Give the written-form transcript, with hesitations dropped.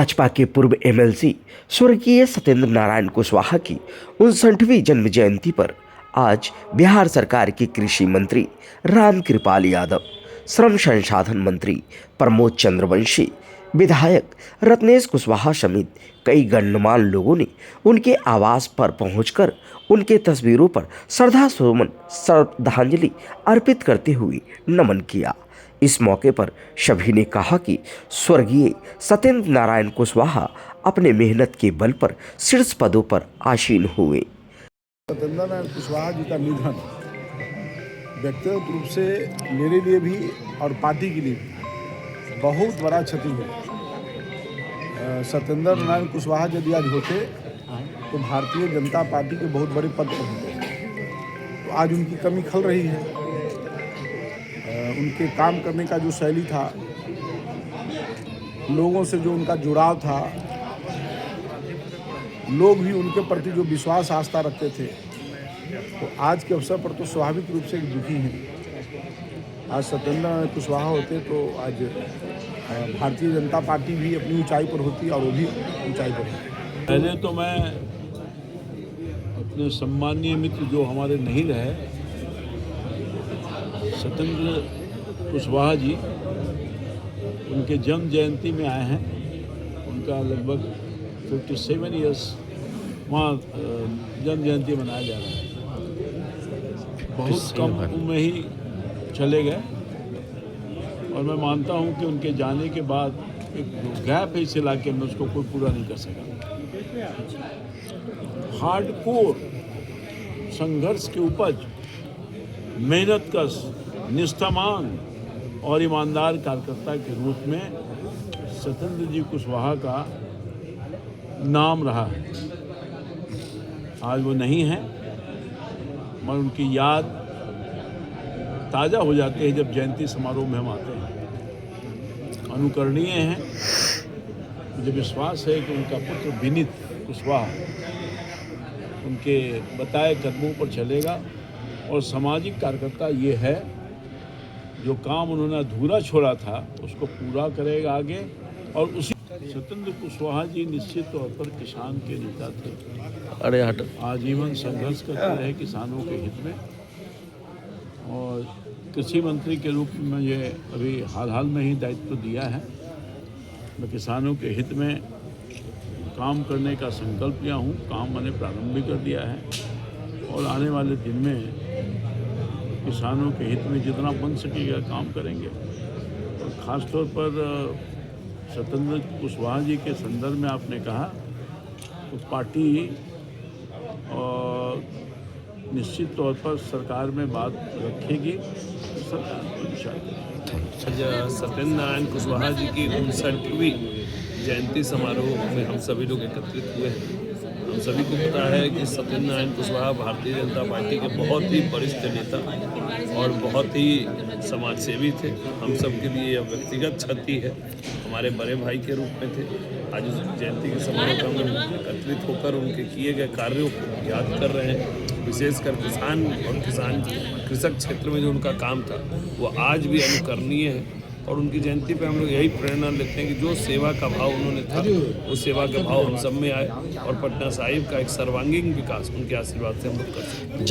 भाजपा के पूर्व एमएलसी स्वर्गीय सत्येंद्र नारायण कुशवाहा की 59वीं जन्म जयंती पर आज बिहार सरकार के कृषि मंत्री रामकृपाल यादव, श्रम संसाधन मंत्री प्रमोद चंद्रवंशी, विधायक रत्नेश कुशवाहा समेत कई गणमान्य लोगों ने उनके आवास पर पहुंचकर उनके तस्वीरों पर श्रद्धांजलि अर्पित करते हुए नमन किया। इस मौके पर सभी ने कहा कि स्वर्गीय सत्येंद्र नारायण कुशवाहा अपने मेहनत के बल पर शीर्ष पदों पर आसीन हुए। सत्येंद्र नारायण कुशवाहा जी का निधन व्यक्तिगत रूप से मेरे लिए भी और पार्टी के लिए भी बहुत बड़ा क्षति है। सत्येंद्र नारायण कुशवाहा यदि आज होते तो भारतीय जनता पार्टी के बहुत बड़े पद पर होते। तो आज उनकी कमी खल रही है। उनके काम करने का जो शैली था, लोगों से जो उनका जुड़ाव था, लोग भी उनके प्रति जो विश्वास आस्था रखते थे, तो आज के अवसर पर तो स्वाभाविक रूप से दुखी हैं। आज सत्येंद्र कुशवाहा होते तो आज भारतीय जनता पार्टी भी अपनी ऊंचाई पर होती और वो भी ऊंचाई पर होती। पहले तो मैं अपने सम्मानीय मित्र जो हमारे नहीं रहे, सत्येंद्र कुशवाहा जी, उनके जन्म जयंती में आए हैं। उनका लगभग 57 ईयर्स वहाँ जन्म जयंती मनाया जा रहा है। बहुत कम उम्र में ही चले गए और मैं मानता हूँ कि उनके जाने के बाद एक गैप है इस इलाके में, उसको कोई पूरा नहीं कर सका। हार्डकोर संघर्ष की उपज, मेहनत कश, निष्ठावान और ईमानदार कार्यकर्ता के रूप में सत्येंद्र जी कुशवाहा का नाम रहा है। आज वो नहीं है, मगर उनकी याद ताज़ा हो जाती है जब जयंती समारोह में हम आते हैं। अनुकरणीय हैं। मुझे विश्वास है कि उनका पुत्र विनीत कुशवाहा उनके बताए कदमों पर चलेगा और सामाजिक कार्यकर्ता ये है जो काम उन्होंने अधूरा छोड़ा था उसको पूरा करेगा आगे। और उसी सत्येंद्र कुशवाहा जी निश्चित तौर पर किसान के नेता थे। आजीवन संघर्ष करते रहे किसानों के हित में, और कृषि मंत्री के रूप में मुझे अभी हाल में ही दायित्व दिया है। मैं किसानों के हित में काम करने का संकल्प लिया हूँ। काम मैंने प्रारंभ भी कर दिया है और आने वाले दिन में किसानों के हित में जितना बन सकेगा काम करेंगे। और ख़ासतौर पर सत्येंद्र कुशवाहा जी के संदर्भ में आपने कहा तो पार्टी निश्चित तौर पर सरकार में बात रखेगी। सत्येंद्र नारायण कुशवाहा जी की 59वीं जयंती समारोह में हम सभी लोग एकत्रित हुए हैं। हम सभी को पता है कि सत्येंद्र नारायण कुशवाहा भारतीय जनता पार्टी के बहुत ही वरिष्ठ नेता और बहुत ही समाजसेवी थे। हम सब के लिए यह व्यक्तिगत क्षति है। हमारे बड़े भाई के रूप में थे। आज उस जयंती के समारोह में एकत्रित होकर उनके किए गए कार्यों को याद कर रहे हैं। विशेषकर किसान और कृषक क्षेत्र में जो उनका काम था वो आज भी अनुकरणीय है। और उनकी जयंती पे हम लोग यही प्रेरणा लेते हैं कि जो सेवा का भाव उन्होंने था उस सेवा का भाव हम सब में आए और पटना साहिब का एक सर्वांगीण विकास उनके आशीर्वाद से हम लोग कर सकते हैं।